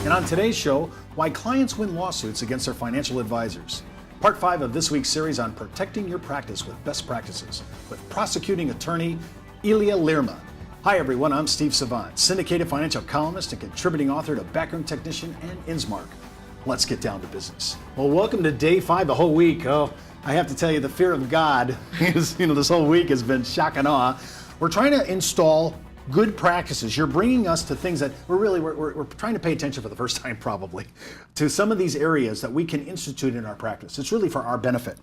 And on today's show, why clients win lawsuits against their financial advisors. Part 5 of this week's series on protecting your practice with best practices with prosecuting attorney Ilya Lirma. Hi everyone, I'm Steve Savant, syndicated financial columnist and contributing author to Backroom Technician and Innsmark. Let's get down to business. Well, welcome to day 5, the whole week. Oh, I have to tell you, the fear of God is, this whole week has been shock and awe. We're trying to install good practices. You're bringing us to things that we're trying to pay attention for the first time probably to some of these areas that we can institute in our practice. It's really for our benefit.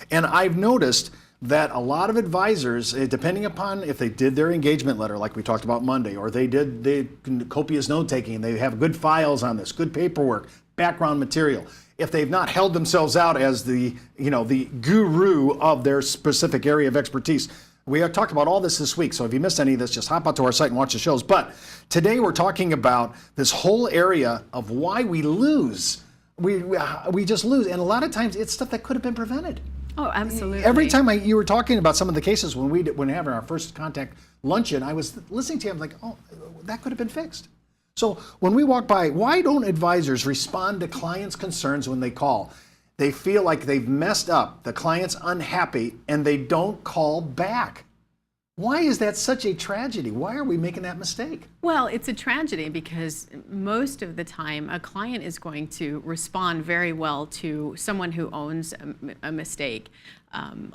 And I've noticed that a lot of advisors, depending upon if they did their engagement letter like we talked about Monday, or they did copious note taking, they have good files on this, good paperwork, background material. If they've not held themselves out as the guru of their specific area of expertise. We have talked about all this week, so if you missed any of this, just hop out to our site and watch the shows. But today we're talking about this whole area of why we lose. We just lose, and a lot of times it's stuff that could have been prevented. Oh, absolutely. Every time you were talking about some of the cases when we having our first contact luncheon, I was listening to you. I'm like, oh, that could have been fixed. So when we walk by, why don't advisors respond to clients' concerns when they call? They feel like they've messed up, the client's unhappy, and they don't call back. Why is that such a tragedy? Why are we making that mistake? Well, it's a tragedy because most of the time a client is going to respond very well to someone who owns a mistake.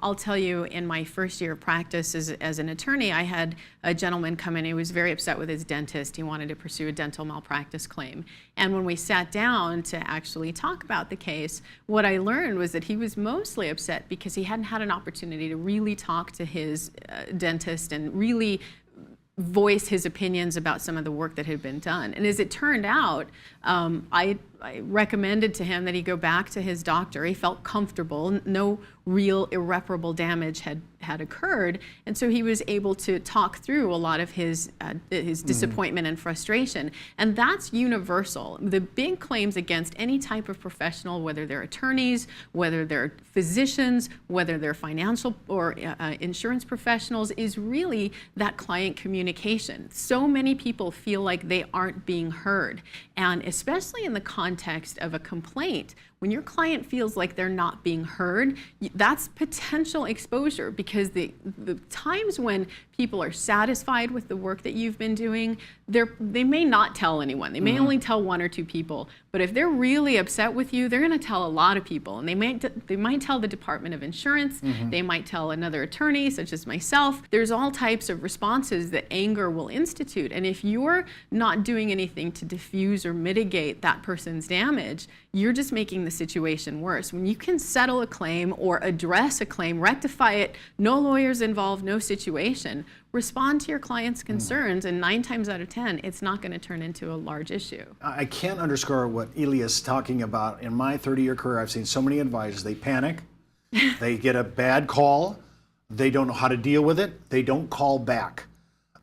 I'll tell you, in my first year of practice as an attorney, I had a gentleman come in. He was very upset with his dentist. He wanted to pursue a dental malpractice claim. And when we sat down to actually talk about the case, what I learned was that he was mostly upset because he hadn't had an opportunity to really talk to his dentist and really voice his opinions about some of the work that had been done. And as it turned out, I recommended to him that he go back to his doctor. He felt comfortable. No real irreparable damage had occurred. And so he was able to talk through a lot of his disappointment and frustration. And that's universal. The big claims against any type of professional, whether they're attorneys, whether they're physicians, whether they're financial or insurance professionals, is really that client communication. So many people feel like they aren't being heard. And especially in the context of a complaint, when your client feels like they're not being heard, that's potential exposure, because the times when people are satisfied with the work that you've been doing, they may not tell anyone. They may only tell 1 or 2 people. But if they're really upset with you, they're going to tell a lot of people. And they might tell the Department of Insurance. They might tell another attorney, such as myself. There's all types of responses that anger will institute. And if you're not doing anything to diffuse or mitigate that person's damage, you're just making the situation worse. When you can settle a claim or address a claim, rectify it, no lawyers involved, no situation, respond to your client's concerns, and 9 times out of 10, it's not going to turn into a large issue. I can't underscore what Ilya's talking about. In my 30-year career, I've seen so many advisors, they panic, they get a bad call, they don't know how to deal with it, they don't call back.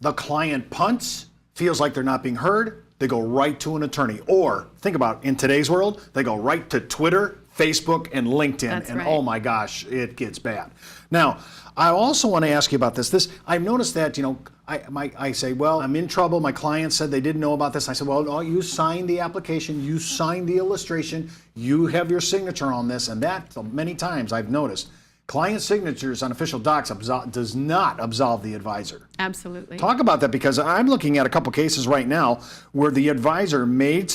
The client punts, feels like they're not being heard, they go right to an attorney. Or, think about it, in today's world, they go right to Twitter, Facebook, and LinkedIn. That's and right. Oh my gosh, it gets bad. Now, I also want to ask you about this. I've noticed that, I say, well, I'm in trouble. My client said they didn't know about this. I said, well, no, you signed the application, you signed the illustration, you have your signature on this, and that, many times I've noticed, client signatures on official docs does not absolve the advisor. Absolutely. Talk about that, because I'm looking at a couple cases right now where the advisor made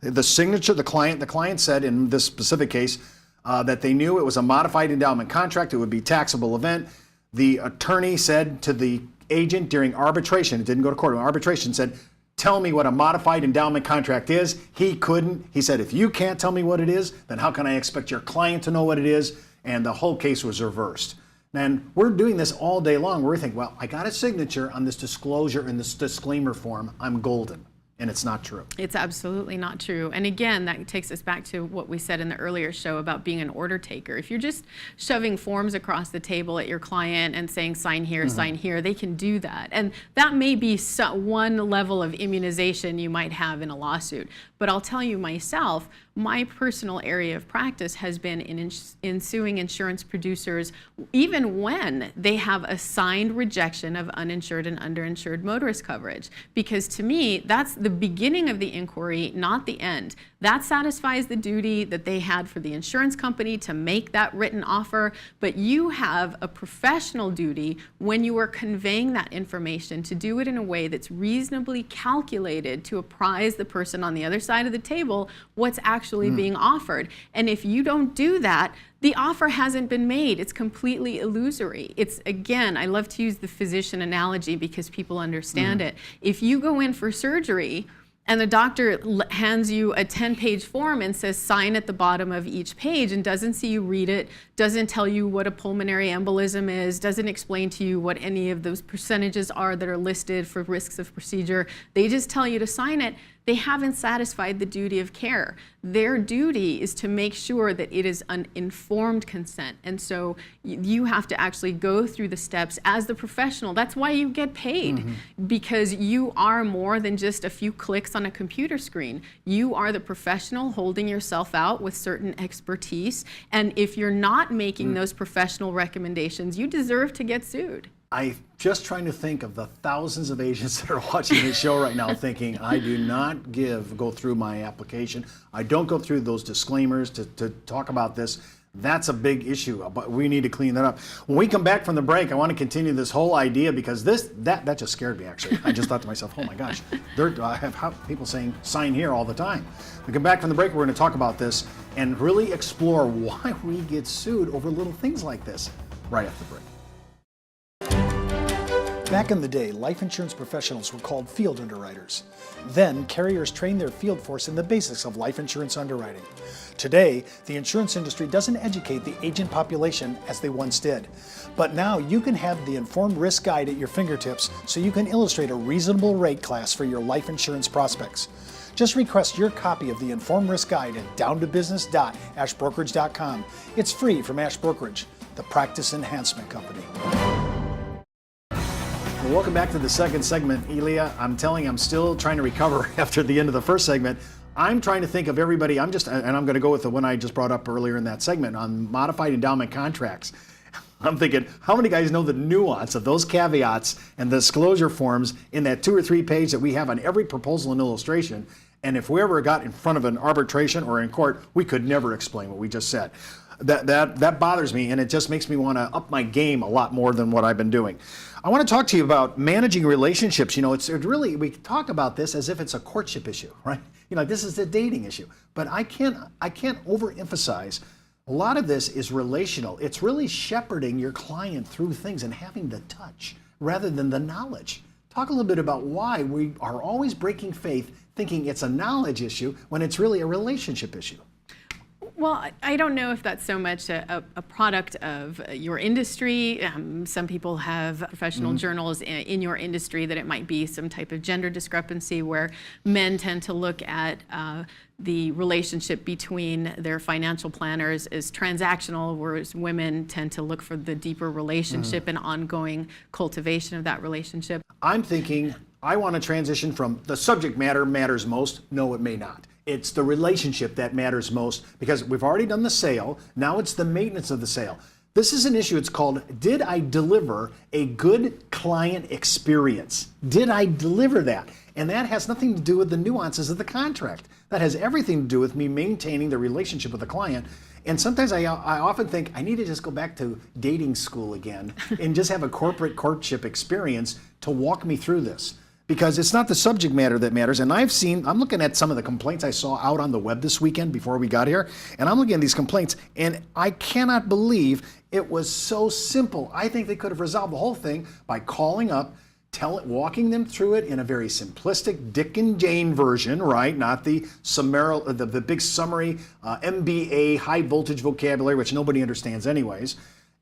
the signature. The client said in this specific case that they knew it was a modified endowment contract. It would be a taxable event. The attorney said to the agent during arbitration, it didn't go to court, arbitration said, tell me what a modified endowment contract is. He couldn't. He said, if you can't tell me what it is, then how can I expect your client to know what it is? And the whole case was reversed. And we're doing this all day long where we think, well, I got a signature on this disclosure in this disclaimer form, I'm golden. And it's not true. It's absolutely not true. And again, that takes us back to what we said in the earlier show about being an order taker. If you're just shoving forms across the table at your client and saying, sign here, sign here, they can do that. And that may be one level of immunization you might have in a lawsuit. But I'll tell you myself, My personal area of practice has been in suing insurance producers even when they have a signed rejection of uninsured and underinsured motorist coverage. Because to me, that's the beginning of the inquiry, not the end. That satisfies the duty that they had for the insurance company to make that written offer, but you have a professional duty when you are conveying that information to do it in a way that's reasonably calculated to apprise the person on the other side of the table what's actually being offered. And if you don't do that, the offer hasn't been made. It's completely illusory. It's, again, I love to use the physician analogy because people understand it. If you go in for surgery and the doctor hands you a 10-page form and says sign at the bottom of each page and doesn't see you read it, doesn't tell you what a pulmonary embolism is, doesn't explain to you what any of those percentages are that are listed for risks of procedure, they just tell you to sign it, they haven't satisfied the duty of care. Their duty is to make sure that it is an informed consent. And so you have to actually go through the steps as the professional. That's why you get paid, because you are more than just a few clicks on a computer screen. You are the professional holding yourself out with certain expertise. And if you're not making those professional recommendations, you deserve to get sued. I'm just trying to think of the thousands of agents that are watching this show right now thinking, I do not go through my application. I don't go through those disclaimers to talk about this. That's a big issue, but we need to clean that up. When we come back from the break, I want to continue this whole idea because that just scared me, actually. I just thought to myself, oh my gosh, I have people saying sign here all the time. We come back from the break, we're going to talk about this and really explore why we get sued over little things like this right after the break. Back in the day, life insurance professionals were called field underwriters. Then, carriers trained their field force in the basics of life insurance underwriting. Today, the insurance industry doesn't educate the agent population as they once did. But now you can have the Informed Risk Guide at your fingertips so you can illustrate a reasonable rate class for your life insurance prospects. Just request your copy of the Informed Risk Guide at downtobusiness.ashbrokerage.com. It's free from Ash Brokerage, the practice enhancement company. Well, welcome back to the second segment, Elia. I'm telling you, I'm still trying to recover after the end of the first segment. I'm trying to think of everybody, and I'm going to go with the one I just brought up earlier in that segment on modified endowment contracts. I'm thinking, how many guys know the nuance of those caveats and the disclosure forms in that 2 or 3 page that we have on every proposal and illustration? And if we ever got in front of an arbitration or in court, we could never explain what we just said. That bothers me, and it just makes me want to up my game a lot more than what I've been doing. I want to talk to you about managing relationships. You know, it's really, we talk about this as if it's a courtship issue, right? You know, this is a dating issue. But I can't overemphasize, a lot of this is relational. It's really shepherding your client through things and having the touch rather than the knowledge. Talk a little bit about why we are always breaking faith thinking it's a knowledge issue when it's really a relationship issue. Well, I don't know if that's so much a product of your industry. Some people have professional journals in your industry that it might be some type of gender discrepancy where men tend to look at the relationship between their financial planners as transactional, whereas women tend to look for the deeper relationship and ongoing cultivation of that relationship. I'm thinking I want to transition from the subject matter matters most. No, it may not. It's the relationship that matters most because we've already done the sale. Now it's the maintenance of the sale. This is an issue. It's called, did I deliver a good client experience? Did I deliver that? And that has nothing to do with the nuances of the contract. That has everything to do with me maintaining the relationship with the client. And sometimes I often think I need to just go back to dating school again and just have a corporate courtship experience to walk me through this. Because it's not the subject matter that matters. And I'm looking at some of the complaints I saw out on the web this weekend before we got here, and I'm looking at these complaints, and I cannot believe it was so simple. I think they could have resolved the whole thing by calling up, walking them through it in a very simplistic Dick and Jane version, right? Not the big summary MBA high voltage vocabulary, which nobody understands anyways.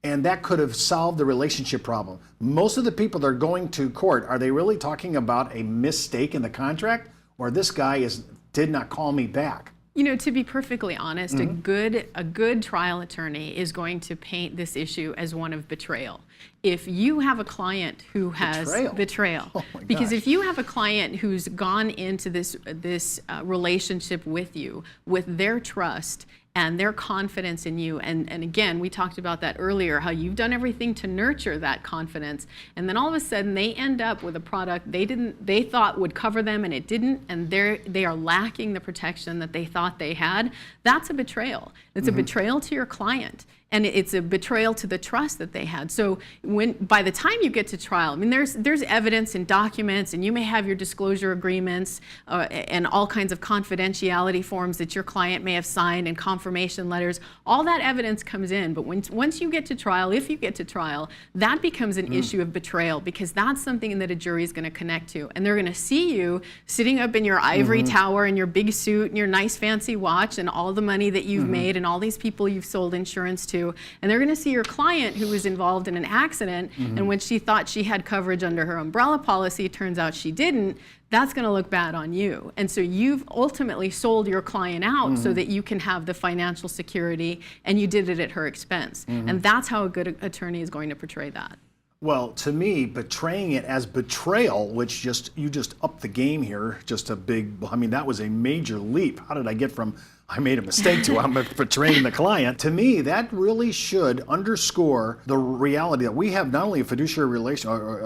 And that could have solved the relationship problem. Most of the people that are going to court, are they really talking about a mistake in the contract, or this guy did not call me back? You know, to be perfectly honest, a good trial attorney is going to paint this issue as one of betrayal. if you have a client who has betrayal. Oh my Because gosh. if you have a client who's gone into this relationship with you with their trust and their confidence in you, and again, we talked about that earlier, how you've done everything to nurture that confidence, and then all of a sudden they end up with a product they thought would cover them and it didn't, and they are lacking the protection that they thought they had. That's a betrayal. It's a betrayal to your client. And it's a betrayal to the trust that they had. So by the time you get to trial, I mean, there's evidence and documents, and you may have your disclosure agreements and all kinds of confidentiality forms that your client may have signed and confirmation letters. All that evidence comes in, but once you get to trial, if you get to trial, that becomes an issue of betrayal, because that's something that a jury is going to connect to. And they're going to see you sitting up in your ivory tower and your big suit and your nice fancy watch and all the money that you've made and all these people you've sold insurance to. And they're going to see your client who was involved in an accident, and when she thought she had coverage under her umbrella policy, it turns out she didn't. That's going to look bad on you. And so you've ultimately sold your client out so that you can have the financial security, and you did it at her expense. And that's how a good attorney is going to portray that. Well, to me, betraying it as betrayal, which you just upped the game here, just a big, I mean, that was a major leap. How did I get from I made a mistake to I'm betraying the client? To me, that really should underscore the reality that we have not only a fiduciary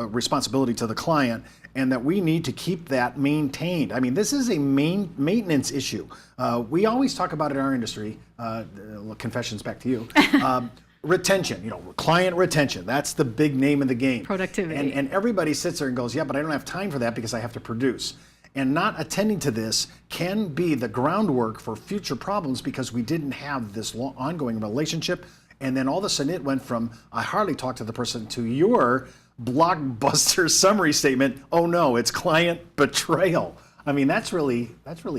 responsibility to the client, and that we need to keep that maintained. I mean, this is a maintenance issue. We always talk about it in our industry, confessions back to you, retention, client retention. That's the big name of the game. Productivity. And everybody sits there and goes, yeah, but I don't have time for that because I have to produce. And not attending to this can be the groundwork for future problems, because we didn't have this ongoing relationship. And then all of a sudden it went from, I hardly talk to the person, to your blockbuster summary statement, oh no, it's client betrayal. I mean, that's really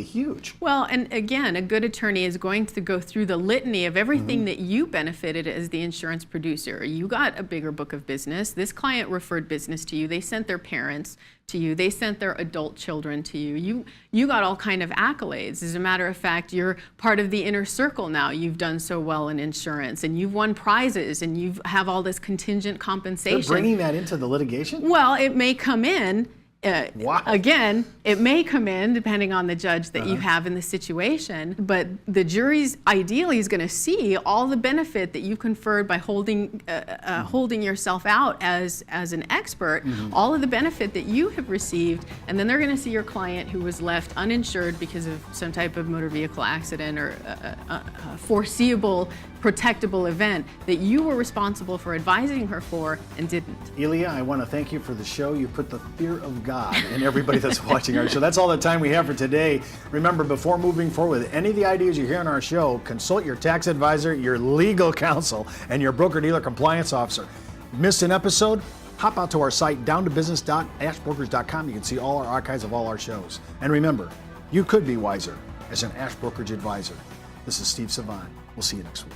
huge. Well, and again, a good attorney is going to go through the litany of everything that you benefited as the insurance producer. You got a bigger book of business. This client referred business to you. They sent their parents to you. They sent their adult children to you. You got all kind of accolades. As a matter of fact, you're part of the inner circle now. You've done so well in insurance, and you've won prizes, and you have all this contingent compensation. They're bringing that into the litigation? Well, it may come in. Wow. Again, it may come in depending on the judge that you have in the situation, but the jury's ideally is going to see all the benefit that you conferred by holding yourself out as an expert, all of the benefit that you have received, and then they're going to see your client who was left uninsured because of some type of motor vehicle accident or a foreseeable protectable event that you were responsible for advising her for and didn't. Elia, I want to thank you for the show. You put the fear of God in everybody that's watching our show. That's all the time we have for today. Remember, before moving forward with any of the ideas you hear on our show, consult your tax advisor, your legal counsel, and your broker-dealer compliance officer. Missed an episode? Hop out to our site, downtobusiness.ashbrokerage.com. You can see all our archives of all our shows. And remember, you could be wiser as an Ash Brokerage advisor. This is Steve Savan. We'll see you next week.